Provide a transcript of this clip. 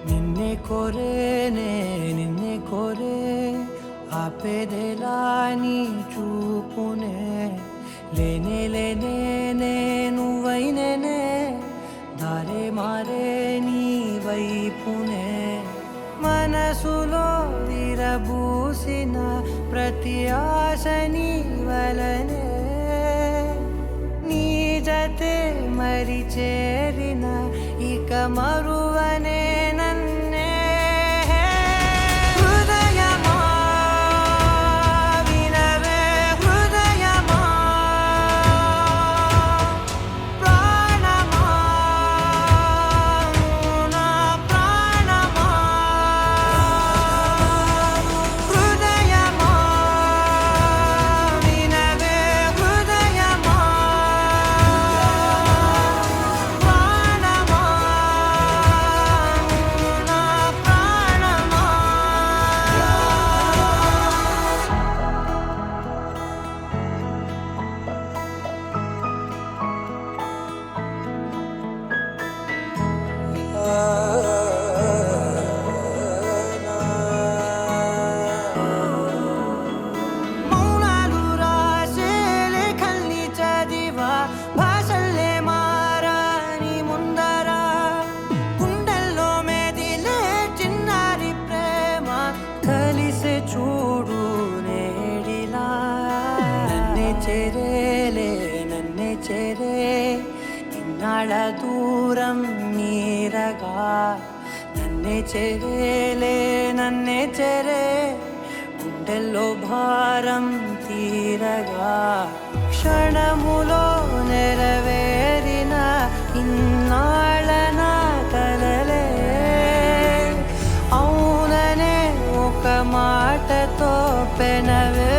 నిన్నే కోరేనే నిన్నే కోరే ఆపేదెలా నీ చూపునే లేనే లేనే నువ్వైనేనే దారే మారే నీ వైపునే మనసులో విరబూసిన ప్రతి ఆశ నీ వలనే నీ జతే మరి చేరిన ఇక మరువనే నన్నే హృదయమా వినవే హృదయమా ప్రాణమా నా ప్రాణమా హృదయమా వినవే హృదయమా ప్రాణమా నా ప్రాణమా మౌనాలు రాసే లేఖల్ని చదివా భాషల్లే మారాని ముందర గుండెల్లో మెదిలే చిన్నారి ప్రేమ కలిసే చూడు నేడిలా నన్నే చేరేలే నన్నే చేరే ఇన్నాళ్ళ దూరం నీరగా నన్నే చేరేలే నన్నే చేరే గుండెల్లో భారం తీరగా క్షణములో నెరవేరిన ఇన్నాళ్ళ నా కలలే అవుననే ఒక మాటతో పెనవే